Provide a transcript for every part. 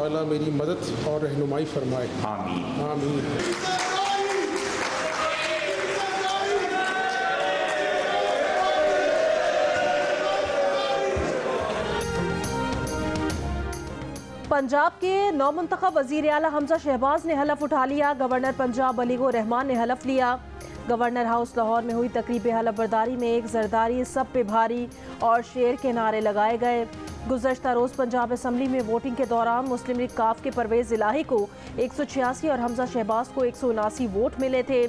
ताला मेरी मदद और रहनुमाई फरमाए। आमीन आमीन। पंजाब के नौमुंतखब वज़ीर आला हमजा शहबाज ने हलफ उठा लिया। गवर्नर पंजाब अलीगो रहमान ने हलफ लिया। गवर्नर हाउस लाहौर में हुई तकरीब हलफ बर्दारी में एक जरदारी, सब पे भारी और शेर के नारे लगाए गए। गुज़श्ता रोज़ पंजाब असम्बली में वोटिंग के दौरान मुस्लिम लीग काफ के परवेज़ इलाही को 186 और हमजा शहबाज को 179 वोट मिले थे।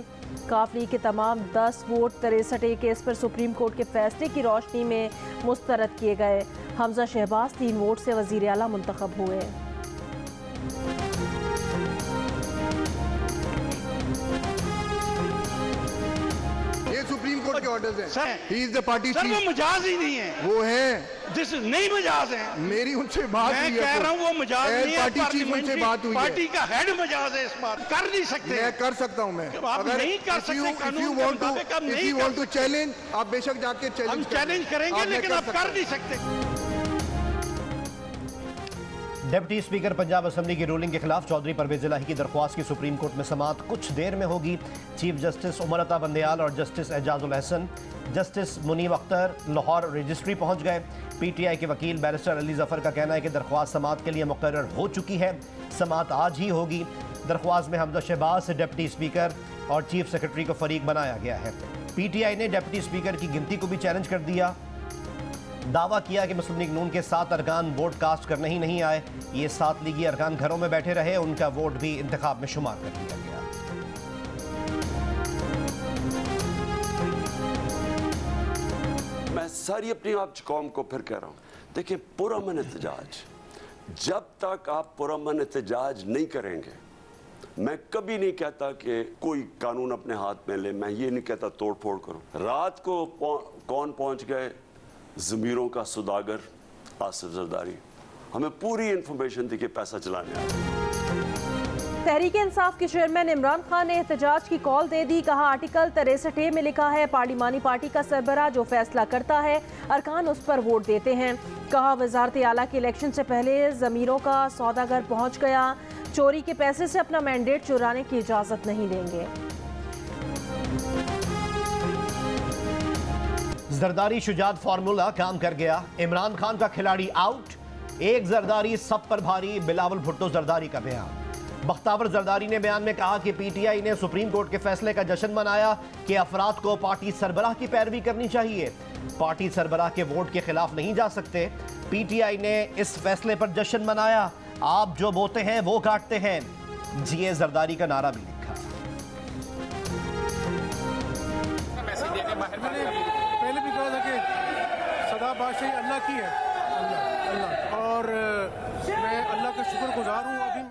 काफ लीग के तमाम 10 वोट 63 केस पर सुप्रीम कोर्ट के फैसले की रोशनी में मुस्तरद किए गए। हमजा शहबाज 3 वोट से वज़ीर आला मुंतखब हुए। सुप्रीम कोर्ट के ऑर्डर्स हैं। He is the party sir वो मजाज ही नहीं है, वो है जिस नहीं मजाज है। मेरी उनसे बात हुई है, मैं कह रहा हूँ वो मजाज नहीं है। पार्टी चीफ उनसे बात हुई है, पार्टी का हेड मजाज है। इस बात कर नहीं सकते। मैं कर सकता हूँ। मैं अगर नहीं कर सकते, कानून के मुताबिक हम नहीं कर सकते। चैलेंज आप बेशक जाके हम चैलेंज करेंगे, लेकिन आप कर नहीं सकते। डिप्टी स्पीकर पंजाब असम्बली की रूलिंग के खिलाफ चौधरी परवेज इलाही की दरख्वास्त की सुप्रीम कोर्ट में समाअत कुछ देर में होगी। चीफ जस्टिस उमर अता बंदयाल और justice Ijazul Hasan, justice Munib Akhtar Lahore registry पहुंच गए। पीटीआई के वकील बैरिस्टर अली जफर का कहना है कि दरख्वास्त समाअत के लिए मुकर्रर हो चुकी है। समाअत आज ही होगी। दरख्वास्त में हमजा शहबाज से डिप्टी स्पीकर और चीफ सेक्रेटरी को फरीक बनाया गया है। पीटीआई ने डिप्टी स्पीकर की गिनती को भी चैलेंज कर दिया। दावा किया कि मुस्लिम लीग नून के 7 अरकान वोट कास्ट करने ही नहीं आए। ये 7 लीगी अरकान घरों में बैठे रहे, उनका वोट भी इंतखाब में शुमार कर दिया गया। मैं सारी अपनी आप कौम को फिर कह रहा हूँ, देखिए पुरअमन एहतजाज, जब तक आप पुरअमन एहतजाज नहीं करेंगे, मैं कभी नहीं कहता कि कोई कानून अपने हाथ में ले, मैं ये नहीं कहता तोड़ फोड़ करो। रात को कौन पहुंच गए? ज़मीरों का सुदागर आसिफ जरदारी। हमें पूरी इंफॉर्मेशन थी कि पैसा चलाने आया। तहरीक इंसाफ के चेयरमैन इमरान खान ने एहतजाज की कॉल दे दी। कहा आर्टिकल 63A में लिखा है पार्लिमानी पार्टी का सरबराह जो फैसला करता है, अरकान उस पर वोट देते हैं। कहा वजारत आला के इलेक्शन से पहले ज़मीरों का सौदागर पहुँच गया, चोरी के पैसे से अपना मैंडेट चुराने की इजाज़त नहीं देंगे। जरदारी शुजात फार्मूला काम कर गया। इमरान खान का खिलाड़ी आउट। एक जरदारी सब पर भारी, बिलावल भुट्टो जरदारी का बयान। बख्तावर जरदारी ने बयान में कहा कि पीटीआई ने सुप्रीम कोर्ट के फैसले का जश्न मनाया कि अफराद को पार्टी सरबराह की पैरवी करनी चाहिए, पार्टी सरबराह के वोट के खिलाफ नहीं जा सकते। पीटीआई ने इस फैसले पर जश्न मनाया। आप जो बोते हैं वो काटते हैं, जीए जरदारी का नारा भी लिखा। पहले भी कहा था कि सदा बादशाही अल्लाह की है, अल्लाह, और मैं अल्लाह का शुक्रगुजार हूँ। अभी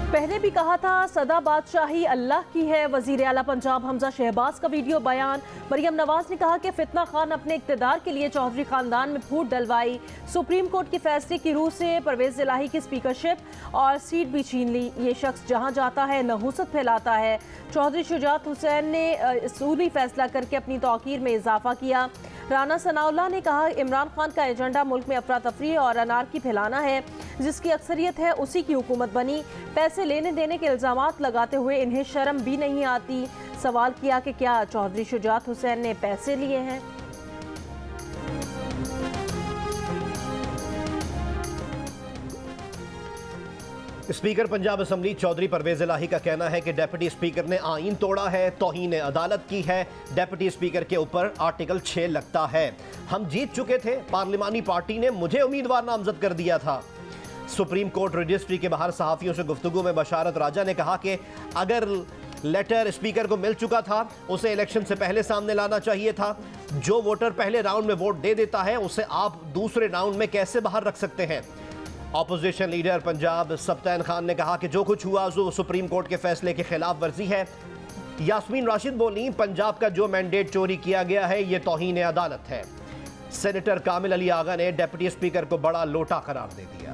पहले भी कहा था सदा बादशाही अल्लाह की है। वज़ीर आला पंजाब हमजा शहबाज का वीडियो बयान। मरियम नवाज ने कहा कि फितना खान अपने इक़्तिदार के लिए चौधरी खानदान में फूट डलवाई। सुप्रीम कोर्ट के फैसले की रूह से परवेज इलाही की स्पीकरशिप और सीट भी छीन ली। ये शख्स जहां जाता है नहूसत फैलाता है। चौधरी शुजात हुसैन ने असूली फैसला करके अपनी तौकीर में इजाफा किया। राना सनाउल्लाह ने कहा इमरान खान का एजेंडा मुल्क में अफरा तफरी और अनारकी फैलाना है, जिसकी अक्सरियत है उसी की हुकूमत बनी। पैसे लेने देने के इल्ज़ामात लगाते हुए इन्हें शर्म भी नहीं आती। सवाल किया कि क्या चौधरी शुजात हुसैन ने पैसे लिए हैं। स्पीकर पंजाब असम्बली चौधरी परवेज इलाही का कहना है कि डिप्टी स्पीकर ने आईन तोड़ा है, तौहीन अदालत की है। डिप्टी स्पीकर के ऊपर आर्टिकल 6 लगता है। हम जीत चुके थे, पार्लिमानी पार्टी ने मुझे उम्मीदवार नामजद कर दिया था। सुप्रीम कोर्ट रजिस्ट्री के बाहर सहाफ़ियों से गुफ्तगू में बशारत राजा ने कहा कि अगर लेटर स्पीकर को मिल चुका था, उसे इलेक्शन से पहले सामने लाना चाहिए था। जो वोटर पहले राउंड में वोट दे देता है, उसे आप दूसरे राउंड में कैसे बाहर रख सकते हैं। ऑपोजिशन लीडर पंजाब सब्तैन खान ने कहा कि जो कुछ हुआ वो सुप्रीम कोर्ट के फैसले की खिलाफ वर्जी है। यास्मीन राशिद बोली पंजाब का जो मैंडेट चोरी किया गया है ये तौहीन अदालत है। सेनेटर कामिल अली आगा ने डिप्टी स्पीकर को बड़ा लोटा करार दे दिया।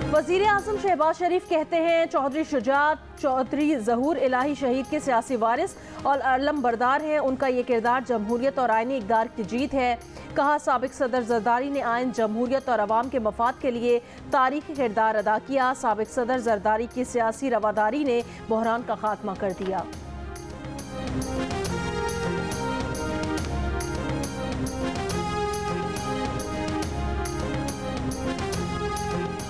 वजीर आजम शहबाज शरीफ कहते हैं चौधरी शुजात चौधरी ज़हूर इलाही शहीद के सियासी वारिस और अलम बरदार हैं। उनका ये किरदार जमहूरियत और आइनी इक़दार की जीत है। कहा साबिक सदर जरदारी ने आइन जमहूरियत और अवाम के मफाद के लिए तारीखी किरदार अदा किया। साबिक सदर जरदारी की सियासी रवादारी ने बहरान का खात्मा कर दिया।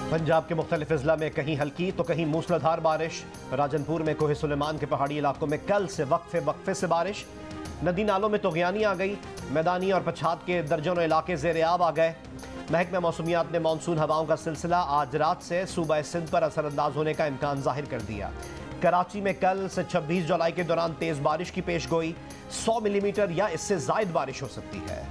पंजाब के मुख्तलिफ अजला में कहीं हल्की तो कहीं मूसलाधार बारिश। राजनपुर में कोहे सुलेमान के पहाड़ी इलाकों में कल से वक्फे से बारिश। नदी नालों में तुग़यानी आ गई। मैदानी और पछात के दर्जनों इलाके ज़ेर-ए-आब आ गए। महकमा मौसमियात ने मानसून हवाओं का सिलसिला आज रात से सूबा सिंध पर असरअंदाज होने का इम्कान जाहिर कर दिया। कराची में कल से 26 जुलाई के दौरान तेज़ बारिश की पेशगोई। 100 मिलीमीटर या इससे ज़ायद बारिश हो सकती है।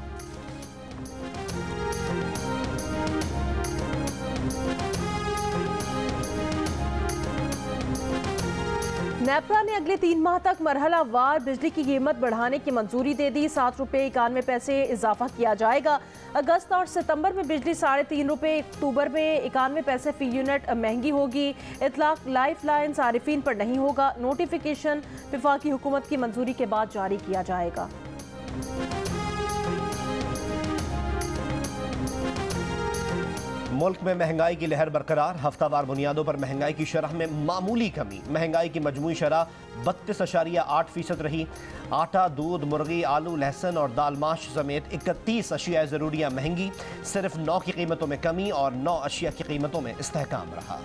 नेपरा ने अगले 3 माह तक मरहला वार बिजली की कीमत बढ़ाने की मंजूरी दे दी। 7 रुपये 91 पैसे इजाफा किया जाएगा। अगस्त और सितंबर में बिजली 3.5 रुपये, अक्टूबर में 91 पैसे फी यूनिट महंगी होगी। इतलाक लाइफ लाइन सारिफीन पर नहीं होगा। नोटिफिकेशन वफाकी हुकूमत की मंजूरी के बाद जारी किया जाएगा। मुल्क में महंगाई की लहर बरकरार। हफ्तावार बुनियादों पर महंगाई की शरह में मामूली कमी। महंगाई की मजमूई शरह 32.8% रही। आटा, दूध, मुर्गी, आलू, लहसुन और दाल माश समेत 31 अशिया ज़रूरियाँ महंगी। सिर्फ 9 की कीमतों में कमी और 9 अशिया की कीमतों में इस्तेहकाम रहा।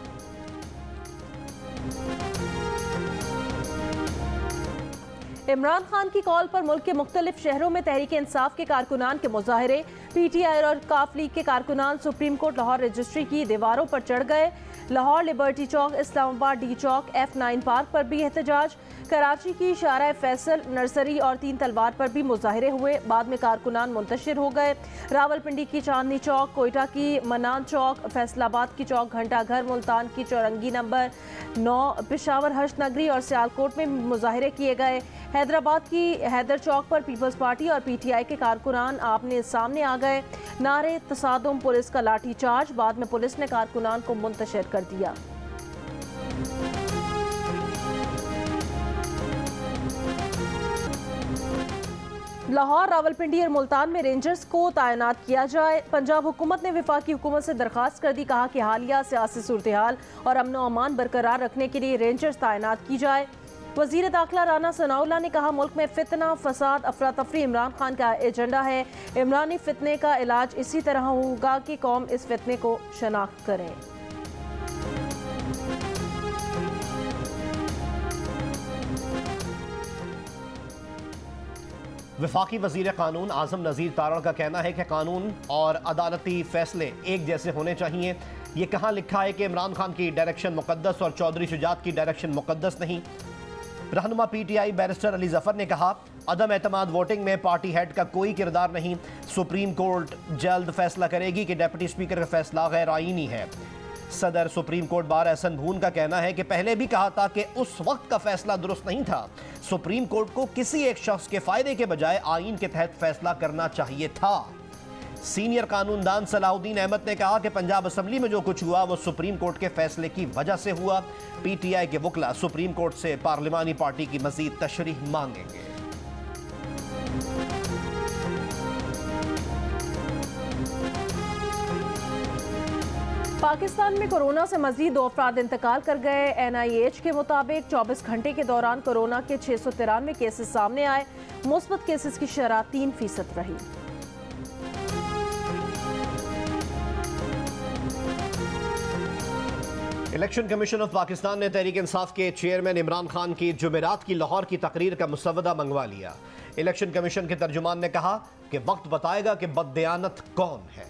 इमरान खान की कॉल पर मुल्क के मुख्तलिफ शहरों में तहरीक इंसाफ के कारकुनान के मुजाहरे। PTI और काफ लीग के कारकुनान सुप्रीम कोर्ट लाहौर रजिस्ट्री की दीवारों पर चढ़ गए। लाहौर लिबर्टी चौक, इस्लामाबाद डी चौक, F9 पार्क पर भी एहतजाज। कराची की शारा फैसल, नर्सरी और 3 तलवार पर भी मुजाहरे हुए। बाद में कारकुनान मुंतशिर हो गए। रावलपिंडी की चांदनी चौक, कोयटा की मनान चौक, फैसलाबाद की चौक घंटा घर, मुल्तान की चौरंगी नंबर 9, पेशावर हर्ष नगरी और सियालकोट में मुजाहरे किए गए। हैदराबाद की हैदर चौक पर पीपल्स पार्टी और PTI के कारकुनान आपने सामने आ गए। नारे तसादुम, पुलिस का लाठी चार्ज। बाद में पुलिस ने कारकुनान को मुंतशिर कर दिया। लाहौर, रावलपिंडी और मुल्तान में रेंजर्स को तैनात किया जाए। पंजाब हुकूमत ने वफाकी हुकूमत से दरख्वास्त कर दी। कहा कि हालिया सियासी सूरत-ए-हाल और अमन व अमान बरकरार रखने के लिए रेंजर्स तैनात की जाए। वज़ीर दाखिला राना सनाउल्लाह ने कहा मुल्क में फितना, फसाद, अफरा तफरी इमरान खान का एजेंडा है। इमरानी फितने का इलाज इसी तरह होगा कि कौम इस फितने को शनाख्त करें। वफाकी वज़ीर कानून आज़म नज़ीर तारण का कहना है कि कानून और अदालती फैसले एक जैसे होने चाहिए। ये कहाँ लिखा है कि इमरान खान की डायरेक्शन मुकद्दस और चौधरी शुजात की डायरेक्शन मुकद्दस नहीं। रहनुमा PTI बैरिस्टर अली जफर ने कहा अदम एतमाद वोटिंग में पार्टी हेड का कोई किरदार नहीं। सुप्रीम कोर्ट जल्द फैसला करेगी कि डिप्टी स्पीकर का फैसला गैर आईनी है। सदर सुप्रीम कोर्ट बार एहसन भून का कहना है कि पहले भी कहा था कि उस वक्त का फैसला दुरुस्त नहीं था। सुप्रीम कोर्ट को किसी एक शख्स के फायदे के बजाय आईन के तहत फैसला करना चाहिए था। सीनियर कानूनदान सलाहुद्दीन अहमद ने कहा कि पंजाब असम्बली में जो कुछ हुआ वो सुप्रीम कोर्ट के फैसले की वजह से हुआ। PTI के वकला सुप्रीम कोर्ट से पार्लिमानी पार्टी की मजीद तशरीह मांगेंगे। पाकिस्तान में कोरोना से मजीद 2 अफराद इंतकाल कर गए। NIH के मुताबिक 24 घंटे के दौरान कोरोना के 693 केसेस सामने आए। मुस्बत केसेस की शरह 3% रही। इलेक्शन कमीशन ऑफ पाकिस्तान ने तहरीक इंसाफ के चेयरमैन इमरान खान की जुमेरात की लाहौर की तकरीर का मुसवदा मंगवा लिया। इलेक्शन कमीशन के तर्जुमान ने कहा कि वक्त बताएगा कि बददियानत कौन है।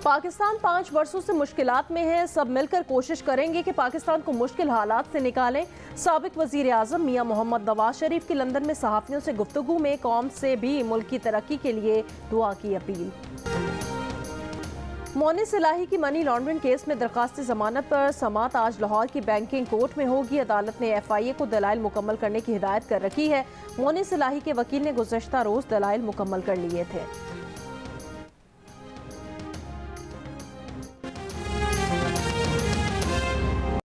पाकिस्तान 5 वर्षों से मुश्किलात में है। सब मिलकर कोशिश करेंगे कि पाकिस्तान को मुश्किल हालात से निकालें। साबिक वजीर आजम मियां मोहम्मद नवाज शरीफ की लंदन में सहाफ़ियों से गुफ्तगू में कौम से भी मुल्क की तरक्की के लिए दुआ की अपील। मोनिस इलाही की मनी लॉन्ड्रिंग केस में दरखास्त जमानत पर समात आज लाहौर की बैंकिंग कोर्ट में होगी। अदालत ने FIA को दलाइल मुकम्मल करने की हिदायत कर रखी है। मोनिस इलाही के वकील ने गुज़श्ता रोज दलाइल मुकम्मल कर लिए थे।